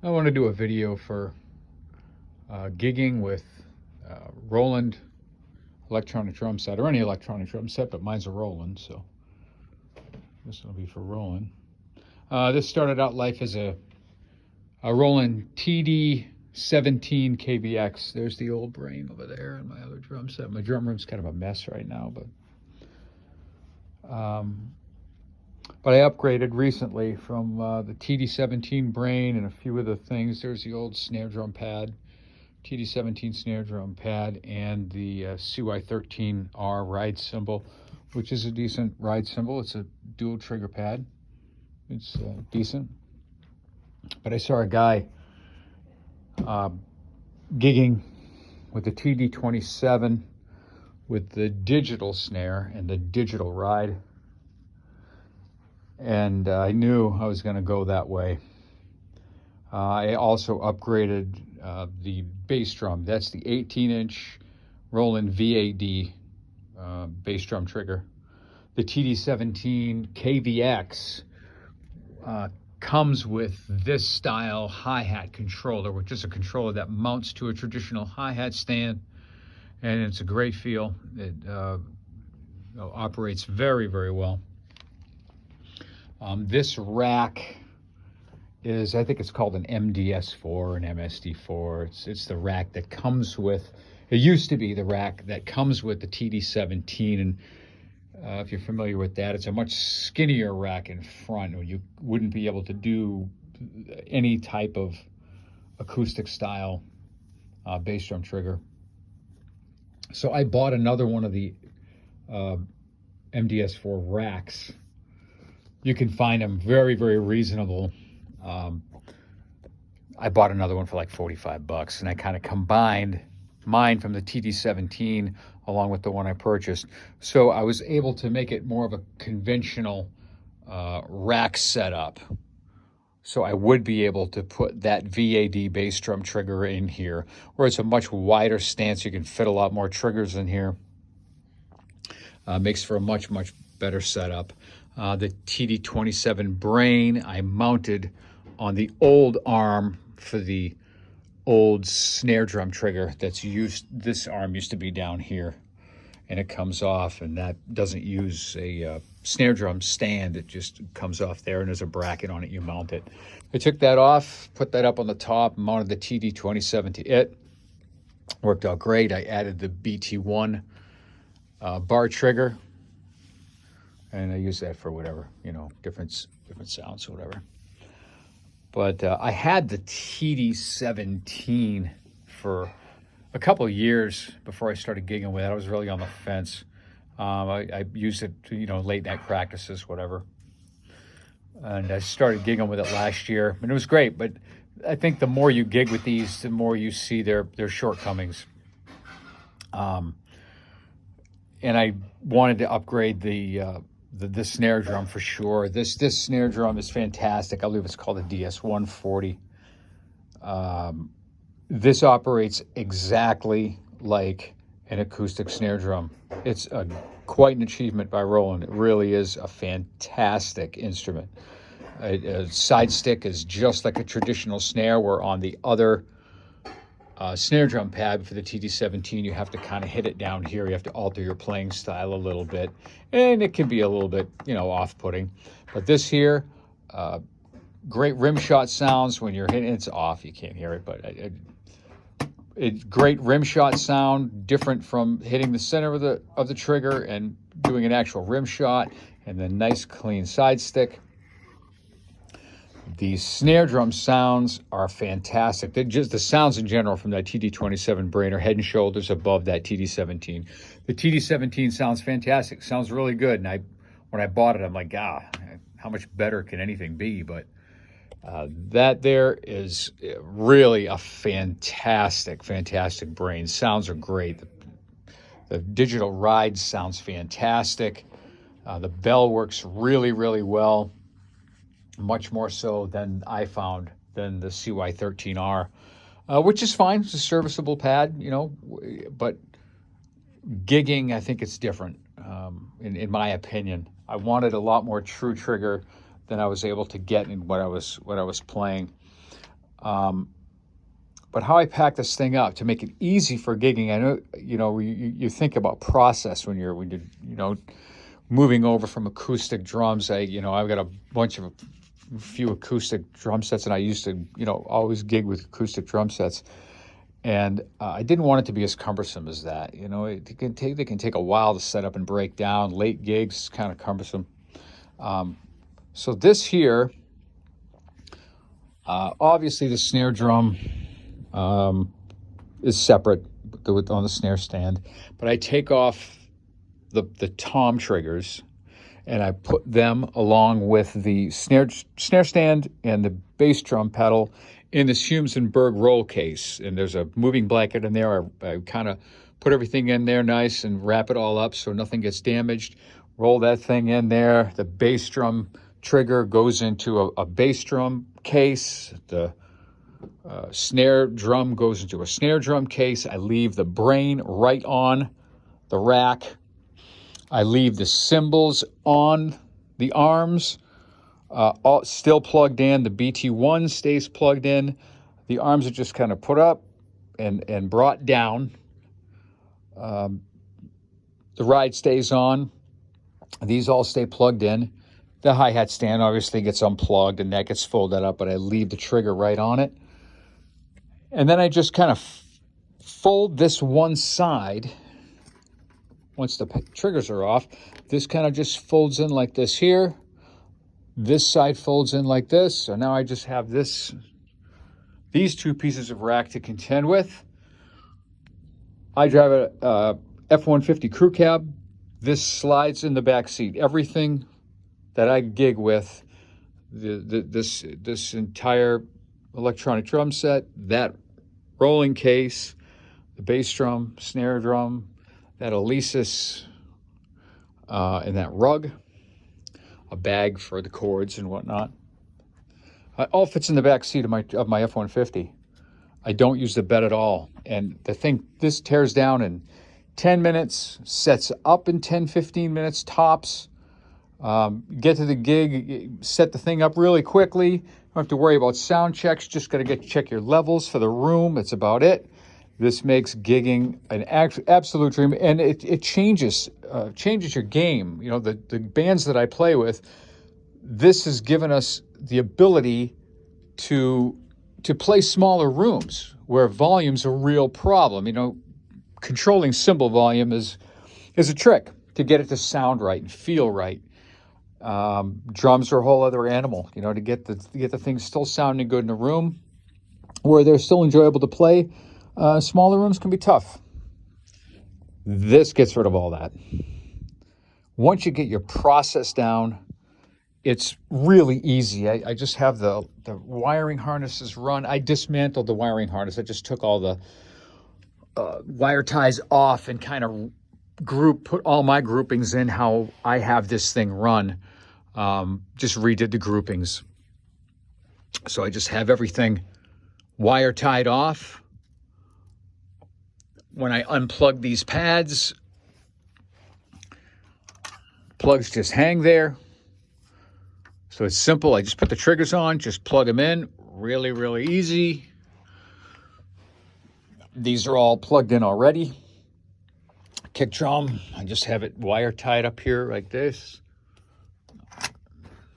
I want to do a video for gigging with Roland electronic drum set, or any electronic drum set, but mine's a Roland, so this will be for Roland. This started out life as a Roland TD-27 KVX. There's the old brain over there and my other drum set. My drum room's kind of a mess right now, but I upgraded recently from the TD-17 brain and a few other things. There's the old snare drum pad, TD-17 snare drum pad, and the CY13R ride cymbal, which is a decent ride cymbal. It's a dual trigger pad. It's decent. But I saw a guy gigging with the TD-27 with the digital snare and the digital ride. And I knew I was going to go that way. I also upgraded the bass drum. That's the 18-inch Roland VAD bass drum trigger. The TD-17 KVX comes with this style hi-hat controller, which is a controller that mounts to a traditional hi-hat stand, and it's a great feel. It operates very, very well. This rack is, I think it's called an MDS4 or an MSD4. It's the rack that comes with, it used to be the rack that comes with the TD-17, and if you're familiar with that, it's a much skinnier rack in front, or you wouldn't be able to do any type of acoustic style bass drum trigger. So I bought another one of the MDS4 racks. You can find them very, very reasonable. I bought another one for like 45 bucks, and I kind of combined mine from the TD-17 along with the one I purchased. So I was able to make it more of a conventional rack setup. So I would be able to put that VAD bass drum trigger in here, where it's a much wider stance. You can fit a lot more triggers in here. Makes for a much, much better setup. The TD-27 brain I mounted on the old arm for the old snare drum trigger that's used. This arm used to be down here, and it comes off, and that doesn't use a snare drum stand. It just comes off there, and there's a bracket on it. You mount it. I took that off, put that up on the top, mounted the TD-27 to it. Worked out great. I added the BT1 bar trigger, and I use that for whatever, different sounds or whatever. But I had the TD-17 for a couple of years before I started gigging with it. I was really on the fence. I used it to, late night practices, whatever. And I started gigging with it last year, and it was great. But I think the more you gig with these, the more you see their shortcomings. And I wanted to upgrade the snare drum for sure. This snare drum is fantastic. I believe it's called a DS-140. This operates exactly like an acoustic snare drum. It's quite an achievement by Roland. It really is a fantastic instrument. A side stick is just like a traditional snare, where on the other snare drum pad for the TD-17, you have to kind of hit it down here. You have to alter your playing style a little bit, and it can be a little bit, off-putting. But this here, great rim shot sounds when you're hitting. It's off, you can't hear it, but it's great rim shot sound, different from hitting the center of the trigger and doing an actual rim shot, and then nice clean side stick. The snare drum sounds are fantastic. They're just the sounds in general from that TD-27 brain are head and shoulders above that TD-17. The TD-17 sounds fantastic. Sounds really good. And when I bought it, I'm like, how much better can anything be? But that there is really a fantastic, fantastic brain. Sounds are great. The digital ride sounds fantastic. The bell works really, really well. Much more so than I found than the CY13R, which is fine. It's a serviceable pad, but gigging, I think it's different, in my opinion. I wanted a lot more true trigger than I was able to get in what I was playing. But how I pack this thing up to make it easy for gigging, I know, you think about process when you're moving over from acoustic drums. I've got a few acoustic drum sets, and I used to, always gig with acoustic drum sets. And I didn't want it to be as cumbersome as that. They can take a while to set up and break down. Late gigs, kind of cumbersome. So this here, obviously the snare drum is separate on the snare stand, but I take off the tom triggers and I put them along with the snare stand and the bass drum pedal in this Humes&Berg roll case. And there's a moving blanket in there. I kind of put everything in there nice and wrap it all up so nothing gets damaged. Roll that thing in there. The bass drum trigger goes into a bass drum case. The snare drum goes into a snare drum case. I leave the brain right on the rack. I leave the cymbals on the arms, all still plugged in. The BT1 stays plugged in. The arms are just kind of put up and brought down. The ride stays on. These all stay plugged in. The hi-hat stand obviously gets unplugged and that gets folded up, but I leave the trigger right on it. And then I just kind of fold this one side. Once the triggers are off, this kind of just folds in like this here. This side folds in like this. So now I just have these two pieces of rack to contend with. I drive a F-150 crew cab. This slides in the back seat. Everything that I gig with, this entire electronic drum set, that rolling case, the bass drum, snare drum, that Alesis, and that rug, a bag for the cords and whatnot. All fits in the back seat of my F-150. I don't use the bed at all. And this tears down in 10 minutes, sets up in 10, 15 minutes tops. Get to the gig, set the thing up really quickly. Don't have to worry about sound checks. Just got to check your levels for the room. That's about it. This makes gigging an absolute dream, and it changes your game. The bands that I play with, this has given us the ability to play smaller rooms where volume's a real problem. Controlling cymbal volume is a trick to get it to sound right and feel right. Drums are a whole other animal. To get the thing still sounding good in a room where they're still enjoyable to play. Smaller rooms can be tough. This gets rid of all that. Once you get your process down, it's really easy. I just have the wiring harnesses run. I dismantled the wiring harness. I just took all the wire ties off and kind of put all my groupings in how I have this thing run. Just redid the groupings. So I just have everything wire tied off. When I unplug these pads, plugs just hang there. So it's simple. I just put the triggers on, just plug them in. Really, really easy. These are all plugged in already. Kick drum, I just have it wire tied up here like this.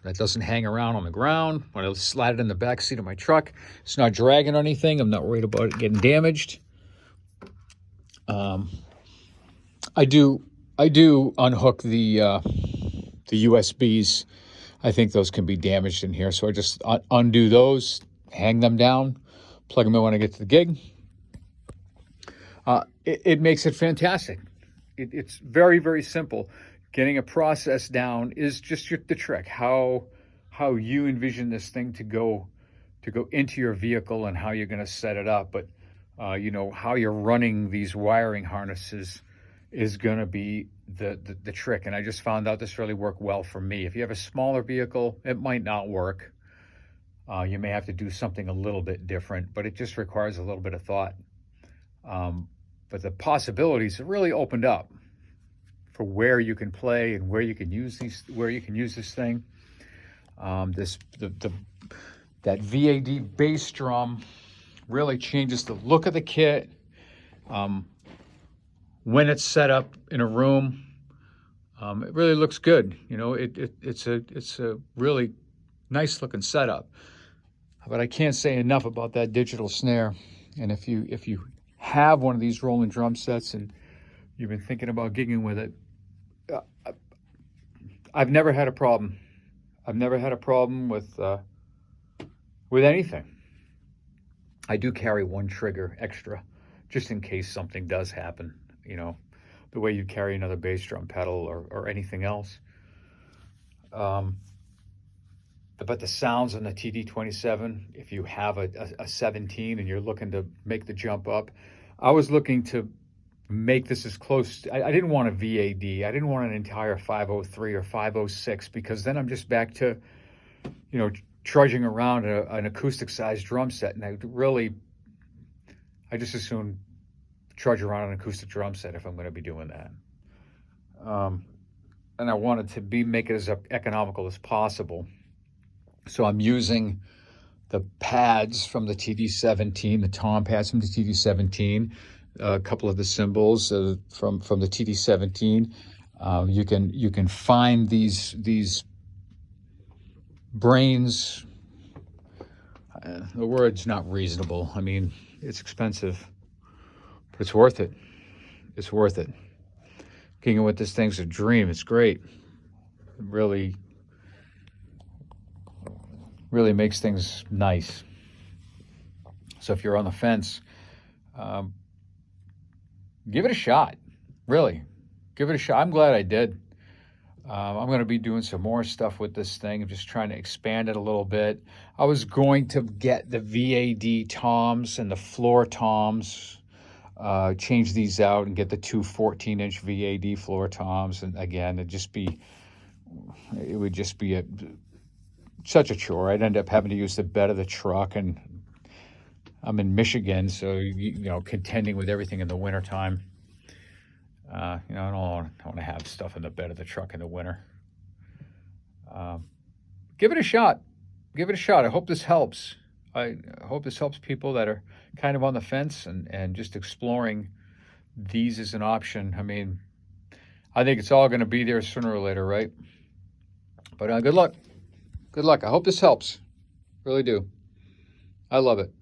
That doesn't hang around on the ground. When I slide it in the back seat of my truck, it's not dragging or anything. I'm not worried about it getting damaged. I do unhook the USBs. I think those can be damaged in here, so I just undo those, hang them down, plug them in when I get to the gig. It makes it fantastic. It's very, very simple. Getting a process down is just the trick. How you envision this thing to go into your vehicle and how you're going to set it up, but how you're running these wiring harnesses is going to be the trick. And I just found out this really worked well for me. If you have a smaller vehicle, it might not work. You may have to do something a little bit different, but it just requires a little bit of thought. But the possibilities have really opened up for where you can play and where you can use this thing. That VAD bass drum really changes the look of the kit. When it's set up in a room, it really looks good. You know, it's a really nice looking setup. But I can't say enough about that digital snare. And if you have one of these Roland drum sets and you've been thinking about gigging with it, I've never had a problem. I've never had a problem with anything. I do carry one trigger extra, just in case something does happen. You know, the way you carry another bass drum pedal or anything else. But the sounds on the TD-27, if you have a 17 and you're looking to make the jump up, I was looking to make this as close. I didn't want a VAD. I didn't want an entire 503 or 506 because then I'm just back to, you know, trudging around an acoustic sized drum set. And I just assume trudge around an acoustic drum set if I'm going to be doing that. And I wanted to make it as economical as possible. So I'm using the pads from the TD-17, the tom pads from the TD-17, a couple of the cymbals from the TD-17. You can find these brains. The word's not reasonable. I mean, it's expensive, but it's worth it. It's worth it. Gigging with this thing's a dream. It's great. It really makes things nice. So if you're on the fence, give it a shot. Really, give it a shot. I'm glad I did. I'm going to be doing some more stuff with this thing. I'm just trying to expand it a little bit. I was going to get the VAD toms and the floor toms, change these out and get the two 14-inch VAD floor toms. And again, it would just be such a chore. I'd end up having to use the bed of the truck, and I'm in Michigan, so you know, contending with everything in the wintertime. You know, I don't want to have stuff in the bed of the truck in the winter. Give it a shot. Give it a shot. I hope this helps. I hope this helps people that are kind of on the fence and just exploring these as an option. I mean, I think it's all going to be there sooner or later, right? But good luck. Good luck. I hope this helps. Really do. I love it.